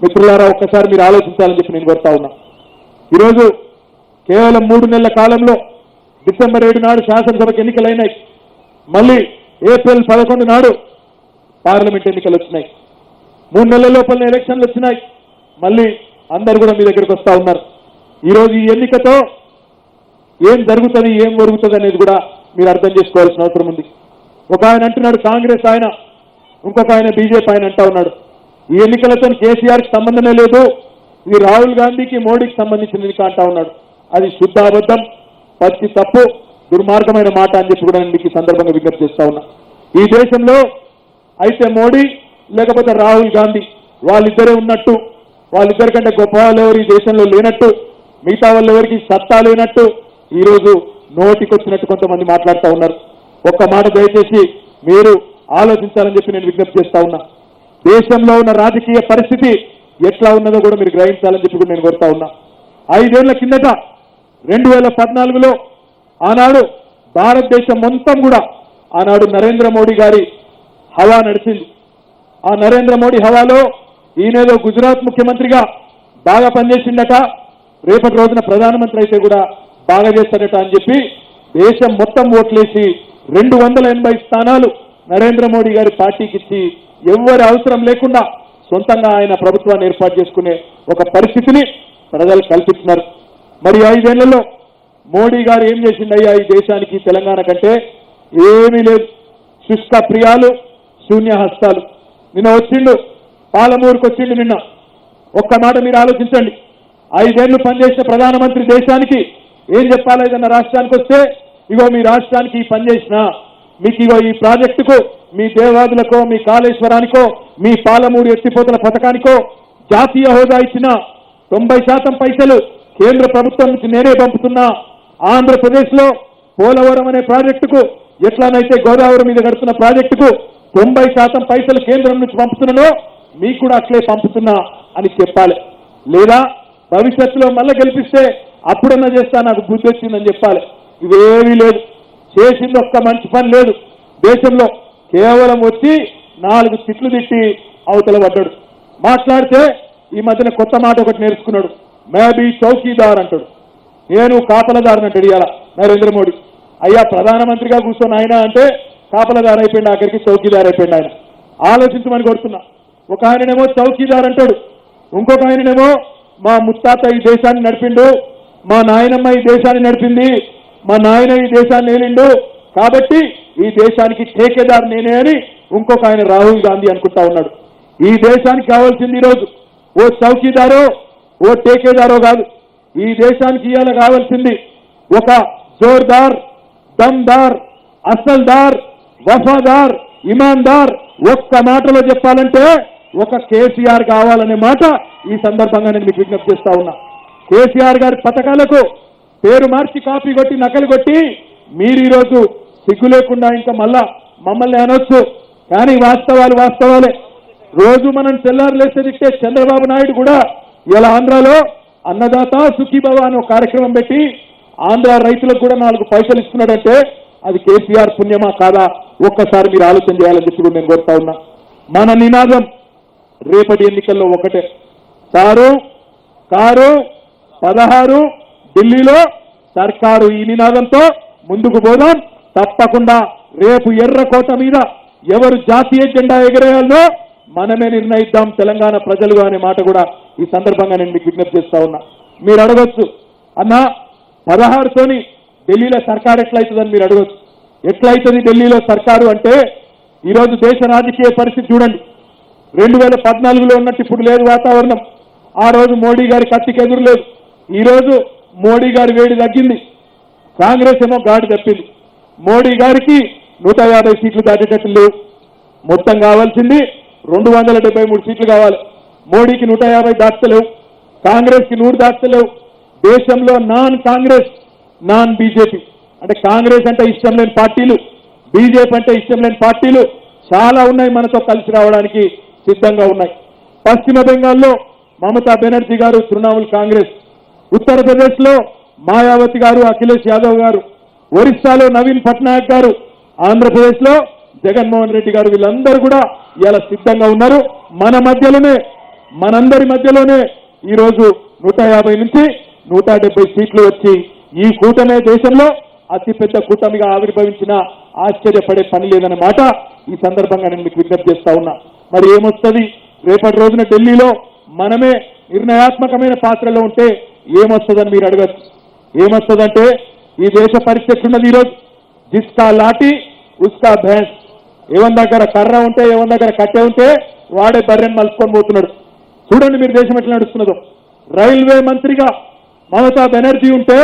మిత్రులారా ఒక్కసారి మీరు ఆలోచించాలని చెప్పి నేను కోరుతా ఉన్నా. ఈరోజు కేవలం 3 నెలల కాలంలో డిసెంబర్ 7 నాడు శాసనసభకు ఎన్నికలైనాయి. మళ్ళీ ఏప్రిల్ 11 నాడు పార్లమెంట్ ఎన్నికలు వచ్చినాయి. 3 నెలల లోపల ఎలక్షన్లు వచ్చినాయి. మళ్ళీ అందరూ కూడా మీ దగ్గరికి వస్తా ఉన్నారు. ఈరోజు ఈ ఎన్నికతో ఏం జరుగుతుంది ఏం జరుగుతుంది అనేది కూడా మీరు అర్థం చేసుకోవాల్సిన అవసరం ఉంది. ఒక ఆయన అంటున్నాడు కాంగ్రెస్ ఆయన, ఇంకొక ఆయన బీజేపీ ఆయన అంటా ఉన్నాడు ఈ ఎన్నికలతో కేసీఆర్కి సంబంధమే లేదు, ఇది రాహుల్ గాంధీకి మోడీకి సంబంధించిన ఎన్నిక అంటా ఉన్నాడు. అది శుద్ధ అబద్ధం, పచ్చి తప్పు, దుర్మార్గమైన మాట అని చెప్పి కూడా నేను మీకు ఈ సందర్భంగా విజ్ఞప్తి చేస్తా ఉన్నా. ఈ దేశంలో అయితే మోడీ లేకపోతే రాహుల్ గాంధీ వాళ్ళిద్దరే ఉన్నట్టు, వాళ్ళిద్దరి కంటే గొప్ప వాళ్ళు ఎవరు ఈ దేశంలో లేనట్టు, మిగతా వాళ్ళు ఎవరికి సత్తా లేనట్టు ఈరోజు నోటికొచ్చినట్టు కొంతమంది మాట్లాడుతూ ఉన్నారు. ఒక్క మాట దయచేసి మీరు ఆలోచించాలని చెప్పి నేను విజ్ఞప్తి చేస్తా ఉన్నా. దేశంలో ఉన్న రాజకీయ పరిస్థితి ఎట్లా ఉన్నదో కూడా మీరు గ్రహించాలని చెప్పి కూడా నేను కోరుతా ఉన్నా. 5 ఏళ్ల కిందట 2014లో ఆనాడు భారతదేశం మొత్తం కూడా ఆనాడు నరేంద్ర మోడీ గారి హవా నడిచింది. ఆ నరేంద్ర మోడీ హవాలో ఈయనేదో గుజరాత్ ముఖ్యమంత్రిగా బాగా పనిచేసిందట, రేపటి రోజున ప్రధానమంత్రి అయితే కూడా బాగా చేస్తాడట అని చెప్పి దేశం మొత్తం ఓట్లేసి 280 స్థానాలు నరేంద్ర మోడీ గారి పార్టీకి ఇచ్చి ఎవరి అవసరం లేకుండా సొంతంగా ఆయన ప్రభుత్వాన్ని ఏర్పాటు చేసుకునే ఒక పరిస్థితిని ప్రజలు కల్పిస్తున్నారు. మరి 5 ఏళ్లలో మోడీ గారు ఏం చేసిండయ్యా ఈ దేశానికి తెలంగాణ కంటే? ఏమీ లేదు. శుష్క ప్రియాలు, శూన్య హస్తాలు. నిన్న వచ్చిండు, పాలమూరుకు వచ్చిండు నిన్న. ఒక్క మాట మీరు ఆలోచించండి. 5 ఏళ్లు పనిచేసిన ప్రధానమంత్రి దేశానికి ఏం చెప్పాలి? ఏదన్నా రాష్ట్రానికి వస్తే ఇగో మీ రాష్ట్రానికి ఈ పని చేసినా, మీకు ఇగో ఈ ప్రాజెక్టుకు, మీ దేవాదులకో, మీ కాళేశ్వరానికో, మీ పాలమూరు ఎత్తిపోతల పథకానికో జాతీయ హోదా ఇచ్చిన 90% పైసలు కేంద్ర ప్రభుత్వం నుంచి నేనే పంపుతున్నా. ఆంధ్రప్రదేశ్లో పోలవరం అనే ప్రాజెక్టుకు ఎట్లానైతే గోదావరి మీద కడుతున్న ప్రాజెక్టుకు 90% పైసలు కేంద్రం నుంచి పంపుతున్నానో మీకు కూడా అట్లే పంపుతున్నా అని చెప్పాలి. లేదా భవిష్యత్తులో మళ్ళీ గెలిపిస్తే అప్పుడన్నా చేస్తా, నాకు బుద్ధి వచ్చిందని చెప్పాలి. ఇవేమీ లేదు. చేసింది ఒక్క మంచి పని లేదు దేశంలో. కేవలం వచ్చి 4 తిట్లు తిట్టి అవతల పడ్డాడు. మాట్లాడితే ఈ మధ్యన కొత్త మాట ఒకటి నేర్చుకున్నాడు, మేబీ చౌకీదార్ అంటాడు. నేను కాపలదారుని అంటాడు ఇవాళ నరేంద్ర మోడీ. అయ్యా ప్రధానమంత్రిగా కూర్చొని ఆయన అంటే కాపలదారు అయిపోయింది, ఆఖరికి చౌకీదార్ అయిపోయింది ఆయన. ఆలోచించమని కోరుతున్నా. ఒక ఆయననేమో చౌకీదార్ అంటాడు, ఇంకొక ఆయననేమో మా ముత్తాత ఈ దేశాన్ని నడిపిండు, మా నాయనమ్మ ఈ దేశాన్ని నడిపింది, మా నాయన ఈ దేశాన్ని ఏలిండు, కాబట్టి ఈ దేశానికి ఠేకేదారు నేనే అని ఇంకొక ఆయన రాహుల్ గాంధీ అనుకుంటా ఉన్నాడు. ఈ దేశానికి కావాల్సింది ఈరోజు ఓ చౌకీదారో ఓ ఠేకేదారో కాదు. ఈ దేశానికి ఇవాళ కావాల్సింది ఒక జోర్దార్, దమ్దార్, అసల్దార్, వఫాదార్, ఇమాన్దార్. ఒక్క మాటలో చెప్పాలంటే ఒక కేసీఆర్ కావాలనే మాట ఈ సందర్భంగా నేను మీకు విజ్ఞప్తి చేస్తా ఉన్నా. కేసీఆర్ గారి పథకాలకు పేరు మార్చి కాపీ కొట్టి నకలు కొట్టి మీరు ఈరోజు సిగ్గు లేకుండా ఇంకా మళ్ళా మమ్మల్ని అనొచ్చు, కానీ వాస్తవాలు వాస్తవాలే. రోజు మనం తెల్లారులేస్తే తిట్టే చంద్రబాబు నాయుడు కూడా ఇలా ఆంధ్రాలో అన్నదాత సుఖీభవ అనే ఒక కార్యక్రమం పెట్టి ఆంధ్ర రైతులకు కూడా 4 పైసలు ఇస్తున్నాడంటే అది కేసీఆర్ పుణ్యమా కాదా? ఒక్కసారి మీరు ఆలోచన చేయాలని చెప్పి నేను కోరుతా ఉన్నా. మన నినాదం రేపటి ఎన్నికల్లో ఒకటే, కారు 16 ఢిల్లీలో సర్కారు. ఈ నినాదంతో ముందుకు పోదాం. తప్పకుండా రేపు ఎర్రకోట మీద ఎవరు జాతీయ జెండా ఎగరేయాలో మనమే నిర్ణయిద్దాం తెలంగాణ ప్రజలుగా అనే మాట కూడా ఈ సందర్భంగా నేను మీకు విజ్ఞప్తి చేస్తా ఉన్నా. మీరు అడగొచ్చు, అన్నా 16తోని ఢిల్లీలో సర్కారు ఎట్లయితుందని మీరు అడగొచ్చు. ఎట్లయితుంది ఢిల్లీలో సర్కారు అంటే ఈరోజు దేశ రాజకీయ పరిస్థితి చూడండి. 2014లో ఉన్నట్టు ఇప్పుడు లేదు వాతావరణం. ఆ రోజు మోడీ గారి కత్తికి ఎదురు లేదు. ఈరోజు మోడీ గారి వేడి తగ్గింది, కాంగ్రెస్ ఏమో గాడి తప్పింది. మోడీ గారికి 150 సీట్లు దాటేటట్లు లేవు. మొత్తం కావాల్సింది 273 సీట్లు కావాలి. మోడీకి 150 దాటలేవు, కాంగ్రెస్కి 100 దాటలేవు. దేశంలో నాన్ కాంగ్రెస్, నాన్ బీజేపీ అంటే కాంగ్రెస్ అంటే ఇష్టం లేని పార్టీలు, బీజేపీ అంటే ఇష్టం లేని పార్టీలు చాలా ఉన్నాయి, మనతో కలిసి రావడానికి సిద్ధంగా ఉన్నాయి. పశ్చిమ బెంగాల్లో మమతా బెనర్జీ గారు తృణమూల్ కాంగ్రెస్, ఉత్తరప్రదేశ్లో మాయావతి గారు, అఖిలేష్ యాదవ్ గారు, ఒరిస్సాలో నవీన్ పట్నాయక్ గారు, ఆంధ్రప్రదేశ్లో జగన్మోహన్ రెడ్డి గారు, వీళ్ళందరూ కూడా ఇలా సిద్ధంగా ఉన్నారు. మన మధ్యలోనే మనందరి మధ్యలోనే ఈరోజు 150 నుంచి 170 సీట్లు వచ్చి ఈ కూటమే దేశంలో అతిపెద్ద కూటమిగా ఆవిర్భవించిన ఆశ్చర్యపడే పని లేదన్న మాట ఈ సందర్భంగా నేను మీకు విజ్ఞప్తి చేస్తా ఉన్నా. మరి ఏమొస్తుంది రేపటి రోజున ఢిల్లీలో మనమే నిర్ణయాత్మకమైన పాత్రలో ఉంటే ఏమొస్తుందని మీరు అడగచ్చు. ఏమొస్తుందంటే ఈ దేశ పరిస్థితి ఉన్నది ఈరోజు జిస్కా లాఠీ ఉస్కా భేన్స్. ఎవరి దగ్గర కర్ర ఉంటే ఎవరి దగ్గర కట్టె ఉంటే వాడే బర్రెని మలుచుకొని పోతున్నాడు. చూడండి మీరు దేశం ఎట్లా నడుస్తున్నదో. రైల్వే మంత్రిగా మమతా బెనర్జీ ఉంటే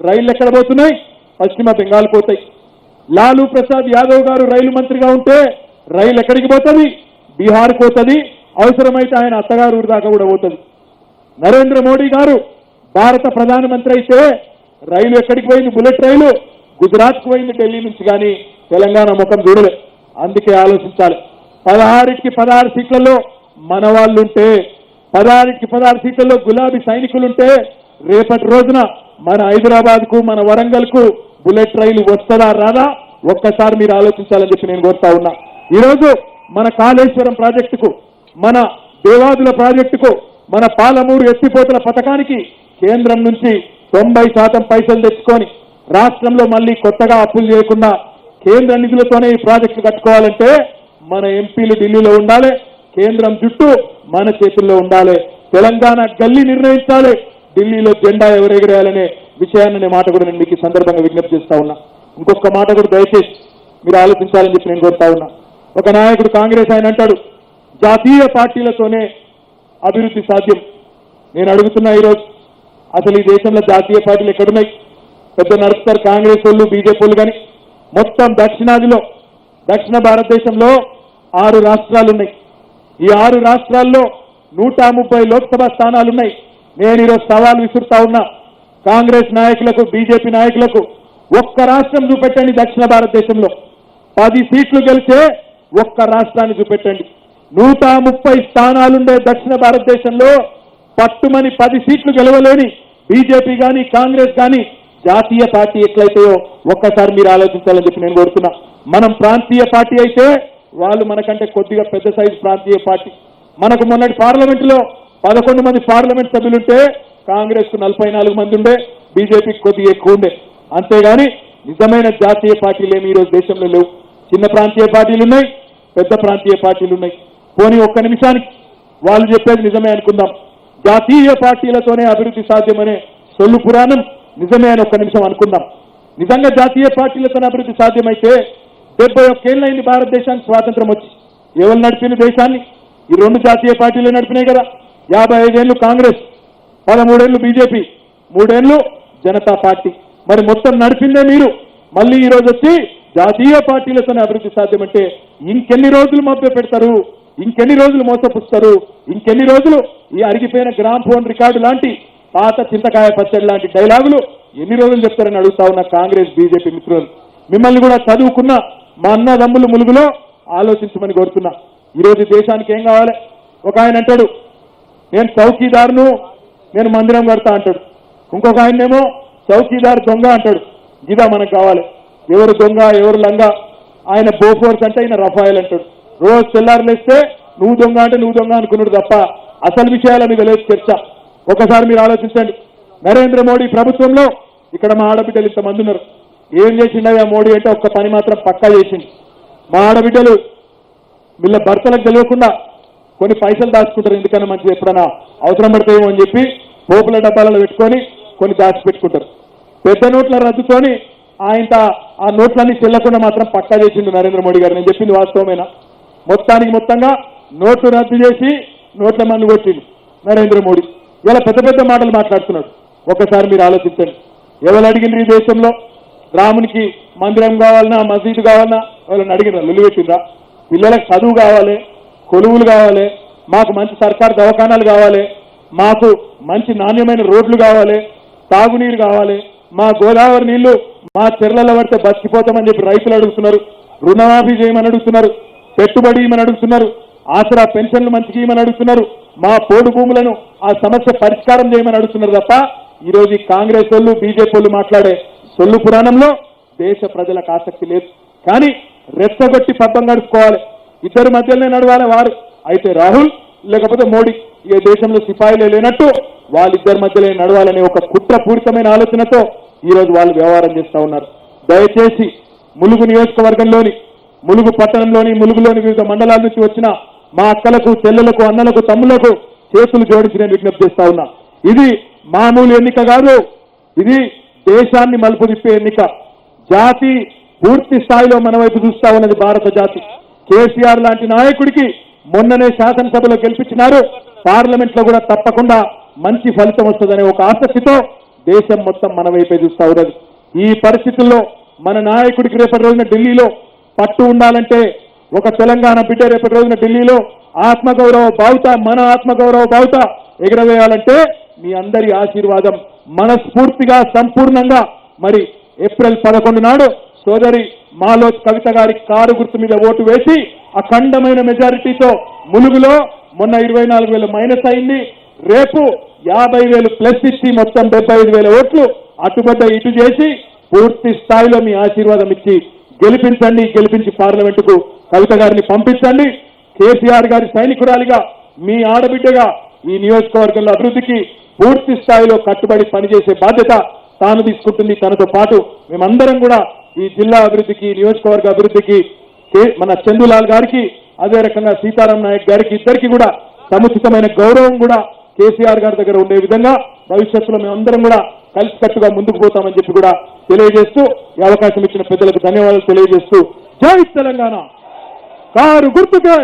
రైళ్లు ఎక్కడ పోతున్నాయి? పశ్చిమ బెంగాల్ పోతాయి. లాలూ ప్రసాద్ యాదవ్ గారు రైలు మంత్రిగా ఉంటే రైలు ఎక్కడికి పోతుంది? బీహార్ పోతుంది. అవసరమైతే ఆయన అత్తగారు ఊరి దాకా కూడా పోతుంది. నరేంద్ర మోడీ గారు భారత ప్రధానమంత్రి అయితే రైలు ఎక్కడికి పోయింది? బుల్లెట్ రైలు గుజరాత్కు పోయింది ఢిల్లీ నుంచి, కానీ తెలంగాణ ముఖం చూడలే. అందుకే ఆలోచించాలి. 16కి 16 సీట్లలో మన వాళ్ళుంటే, 16కి 16 సీట్లలో గులాబీ సైనికులుంటే రేపటి రోజున మన హైదరాబాద్కు మన వరంగల్కు బుల్లెట్ రైలు వస్తుందా రాదా ఒక్కసారి మీరు ఆలోచించాలని చెప్పి నేను కోరుతా ఉన్నా. ఈరోజు మన కాళేశ్వరం ప్రాజెక్టుకు, మన దేవాదుల ప్రాజెక్టుకు, మన పాలమూరు ఎత్తిపోతల పథకానికి కేంద్రం నుంచి 90% పైసలు తెచ్చుకొని రాష్ట్రంలో మళ్ళీ కొత్తగా అప్పులు చేయకుండా కేంద్ర నిధులతోనే ఈ ప్రాజెక్టు కట్టుకోవాలంటే మన ఎంపీలు ఢిల్లీలో ఉండాలి, కేంద్రం జుట్టు మన చేతుల్లో ఉండాలి. తెలంగాణ గల్లీ నిర్ణయించాలి, ఢిల్లీలో జెండా ఎవరు ఎగరేయాలనే విషయాన్ని మాట కూడా నేను మీకు ఈ సందర్భంగా విజ్ఞప్తి చేస్తా ఉన్నా. ఇంకొక మాట కూడా దయచేసి మీరు ఆలోచించాలని చెప్పి నేను కోరుతా ఉన్నా. ఒక నాయకుడు కాంగ్రెస్ ఆయన అంటాడు జాతీయ పార్టీలతోనే అభివృద్ధి సాధ్యం. నేను అడుగుతున్నా ఈరోజు అసలు ఈ దేశంలో జాతీయ పార్టీలు ఎక్కడున్నాయి? పెద్ద నడుపుతారు కాంగ్రెస్ వాళ్ళు, బీజేపీ వాళ్ళు. కానీ మొత్తం దక్షిణాదిలో, దక్షిణ భారతదేశంలో 6 రాష్ట్రాలు ఉన్నాయి. ఈ 6 రాష్ట్రాల్లో 130 లోక్సభ స్థానాలున్నాయి. నేను ఈరోజు సవాల్ విసురుతా ఉన్నా కాంగ్రెస్ నాయకులకు, బీజేపీ నాయకులకు. ఒక్క రాష్ట్రం చూపెట్టండి దక్షిణ భారతదేశంలో 10 సీట్లు గెలిచే ఒక్క రాష్ట్రాన్ని చూపెట్టండి. 130 స్థానాలుండే దక్షిణ భారతదేశంలో పట్టుమని 10 సీట్లు గెలవలేని బీజేపీ కానీ కాంగ్రెస్ కానీ జాతీయ పార్టీ ఎట్లయితాయో ఒక్కసారి మీరు ఆలోచించాలని చెప్పి నేను కోరుతున్నా. మనం ప్రాంతీయ పార్టీ అయితే వాళ్ళు మనకంటే కొద్దిగా పెద్ద సైజు ప్రాంతీయ పార్టీ. మనకు మొన్నటి పార్లమెంటులో 11 మంది పార్లమెంట్ సభ్యులుంటే కాంగ్రెస్ కు 44 మంది ఉండే, బీజేపీకి కొద్దిగా ఎక్కువ ఉండే. అంతేగాని నిజమైన జాతీయ పార్టీలు ఏమి ఈరోజు దేశంలో లేవు. చిన్న ప్రాంతీయ పార్టీలు ఉన్నాయి, పెద్ద ప్రాంతీయ పార్టీలు ఉన్నాయి. పోనీ ఒక్క నిమిషానికి వాళ్ళు చెప్పేది నిజమే అనుకుందాం, జాతీయ పార్టీలతోనే అభివృద్ధి సాధ్యమనే సొల్లు పురాణం నిజమే అని ఒక్క నిమిషం అనుకుందాం. నిజంగా జాతీయ పార్టీలతోనే అభివృద్ధి సాధ్యమైతే 71 ఏళ్ళైంది భారతదేశానికి స్వాతంత్రం వచ్చి. ఎవరు నడిపిన దేశాన్ని? ఈ 2 జాతీయ పార్టీలే నడిపినాయి కదా. 55 ఏళ్ళు కాంగ్రెస్, 13 ఏళ్ళు బీజేపీ, 3 ఏళ్ళు జనతా పార్టీ. మరి మొత్తం నడిపిందే మీరు. మళ్ళీ ఈ రోజు వచ్చి జాతీయ పార్టీలతోనే అభివృద్ధి సాధ్యమంటే ఇంకెన్ని రోజులు మభ్య పెడతారు? ఇంకెన్ని రోజులు మోసపుస్తారు? ఇంకెన్ని రోజులు ఈ అరిగిపోయిన గ్రామ్ ఫోన్ రికార్డు లాంటి, పాత చింతకాయ పచ్చడి లాంటి డైలాగులు ఎన్ని రోజులు చెప్తారని అడుగుతా ఉన్న కాంగ్రెస్ బీజేపీ మిత్రులు. మిమ్మల్ని కూడా చదువుకున్న మా అన్నదమ్ములు ములుగులో ఆలోచించమని కోరుతున్నా. ఈరోజు దేశానికి ఏం కావాలి? ఒక ఆయన అంటాడు నేను చౌకీదారును, నేను మందిరం కడతా అంటాడు. ఇంకొక ఆయనేమో చౌకీదారు దొంగ అంటాడు. ఇదా మనకు కావాలి? ఎవరు దొంగ ఎవరు లంగ? ఆయన బోఫోర్స్ అంటే ఆయన రఫాయల్ అంటాడు. రోజు తెల్లారులేస్తే నువ్వు దొంగ అంటే నువ్వు దొంగ అనుకున్నాడు తప్ప అసలు విషయాల మీద లేదు చర్చ. ఒకసారి మీరు ఆలోచించండి. నరేంద్ర మోడీ ప్రభుత్వంలో ఇక్కడ మా ఆడబిడ్డలు ఇంతమంది ఉన్నారు. ఏం చేసిండయా మోడీ అంటే ఒక్క పని మాత్రం పక్కా చేసింది. మా ఆడబిడ్డలు వీళ్ళ భర్తలకు తెలియకుండా కొన్ని పైసలు దాచుకుంటారు. ఎందుకన్నా మంచిది ఎప్పుడైనా అవసరం పడతాయేమో అని చెప్పి పోపుల డబ్బాలలో పెట్టుకొని కొన్ని దాచిపెట్టుకుంటారు. పెద్ద నోట్ల రద్దుతోని ఆయన ఆ నోట్లన్నీ చెల్లకుండా మాత్రం పక్కా చేసిండు నరేంద్ర మోడీ గారు. నేను చెప్పింది వాస్తవమేనా? మొత్తానికి మొత్తంగా నోట్లు రద్దు చేసి నోట్ల మన్ను కొట్టిండు నరేంద్ర మోడీ. ఇలా పెద్ద పెద్ద మాటలు మాట్లాడుతున్నాడు. ఒకసారి మీరు ఆలోచించండి. ఎవరు అడిగినారు ఈ దేశంలో రామునికి మందిరం కావాలన్నా, మసీదు కావాలన్నా వాళ్ళని అడిగినరా? లొల్లి పెట్టిందా? పిల్లలకు చదువు కావాలి, కొలువులు కావాలి, మాకు మంచి సర్కారు దవాఖానాలు కావాలి, మాకు మంచి నాణ్యమైన రోడ్లు కావాలి, తాగునీరు కావాలి, మా గోదావరి నీళ్లు మా చెర్లలో పడితే బతికిపోతామని చెప్పి రైతులు అడుగుతున్నారు. రుణమాఫీ చేయమని అడుగుతున్నారు, పెట్టుబడి ఇవ్వమని అడుగుతున్నారు, ఆసరా పెన్షన్లు మంచిగా ఇవ్వమని అడుగుతున్నారు, మా పోడు భూములను ఆ సమస్య పరిష్కారం చేయమని అడుగుతున్నారు తప్ప ఈరోజు ఈ కాంగ్రెస్ వాళ్ళు బీజేపీ వాళ్ళు మాట్లాడే సొల్లు పురాణంలో దేశ ప్రజలకు ఆసక్తి లేదు. కానీ రెచ్చగొట్టి పబ్బం గడుపుకోవాలి. ఇద్దరి మధ్యలోనే నడవాలి వారు. అయితే రాహుల్ లేకపోతే మోడీ ఈ దేశంలో సిపాయిలే లేనట్టు వాళ్ళిద్దరి మధ్యలో నడవాలనే ఒక కుట్రపూరితమైన ఆలోచనతో ఈ రోజు వాళ్ళు వ్యవహారం చేస్తా ఉన్నారు. దయచేసి ములుగు నియోజకవర్గంలోని, ములుగు పట్టణంలోని, ములుగులోని వివిధ మండలాల నుంచి వచ్చిన మా అక్కలకు, చెల్లెలకు, అన్నలకు, తమ్ములకు చేతులు జోడించి నేను విజ్ఞప్తి చేస్తా ఉన్నా. ఇది మామూలు ఎన్నిక కాదు, ఇది దేశాన్ని మలుపు తిప్పే ఎన్నిక. జాతి పూర్తి స్థాయిలో మన వైపు చూస్తా ఉన్నది భారత జాతి. కేసీఆర్ లాంటి నాయకుడికి మొన్ననే శాసనసభలో గెలిపించినారు, పార్లమెంట్ లో కూడా తప్పకుండా మంచి ఫలితం వస్తుందనే ఒక ఆసక్తితో దేశం మొత్తం మన వైపే చూస్తా ఉన్నది. ఈ పరిస్థితుల్లో మన నాయకుడికి రేపటి రోజున ఢిల్లీలో పట్టు ఉండాలంటే, ఒక తెలంగాణ బిడ్డ రేపటి రోజున ఢిల్లీలో ఆత్మగౌరవ బావుట, మన ఆత్మగౌరవ బావుట ఎగరవేయాలంటే మీ అందరి ఆశీర్వాదం మనస్ఫూర్తిగా, సంపూర్ణంగా మరి ఏప్రిల్ 11 నాడు సోదరి మాలోత్ కవిత గారి కారు గుర్తు మీద ఓటు వేసి అఖండమైన మెజారిటీతో ములుగులో మొన్న 24,000 మైనస్ అయింది, రేపు 50,000 ప్లస్ ఇచ్చి మొత్తం 75,000 ఓట్లు అటుబడ్డ ఇటు చేసి పూర్తి స్థాయిలో మీ ఆశీర్వాదం ఇచ్చి గెలిపించండి. గెలిపించి పార్లమెంటుకు కవిత గారిని పంపించండి. కేసీఆర్ గారి సైనికురాలిగా, మీ ఆడబిడ్డగా ఈ నియోజకవర్గంలో అభివృద్ధికి పూర్తి స్థాయిలో కట్టుబడి పనిచేసే బాధ్యత తాను తీసుకుంటుంది. తనతో పాటు మేమందరం కూడా ఈ జిల్లా అభివృద్ధికి, నియోజకవర్గ అభివృద్ధికి మన చందులాల్ గారికి, అదే రకంగా సీతారాం నాయక్ గారికి, ఇద్దరికి కూడా సముచితమైన గౌరవం కూడా కేసీఆర్ గారి దగ్గర ఉండే విధంగా భవిష్యత్తులో మేమందరం కూడా కలిసికట్టుగా ముందుకు పోతామని చెప్పి కూడా తెలియజేస్తూ, ఈ అవకాశం ఇచ్చిన పెద్దలకు ధన్యవాదాలు తెలియజేస్తూ, జై తెలంగాణ. కారు గుర్తుకే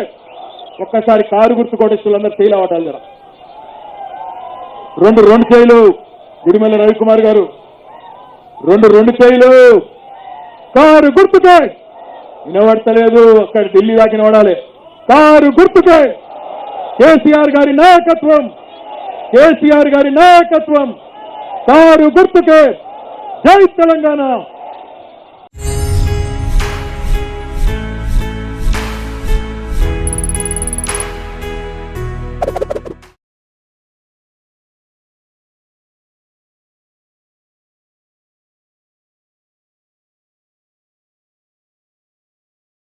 ఒక్కసారి కారు గుర్తు కోటేశ్వరులందరూ ఫెయిల్ అవ్వటాలు జర రెండు చేయిలు. గిరిమల్ల రవికుమార్ గారు రెండు చేయిలు. కారు గుర్తుకే. వినబడతలేదు, అక్కడ ఢిల్లీ దాకా వినబడాలి. కారు గుర్తుకే. కేసీఆర్ గారి నాయకత్వం, కేసీఆర్ గారి నాయకత్వం. కారు గుర్తుకే. జై తెలంగాణ.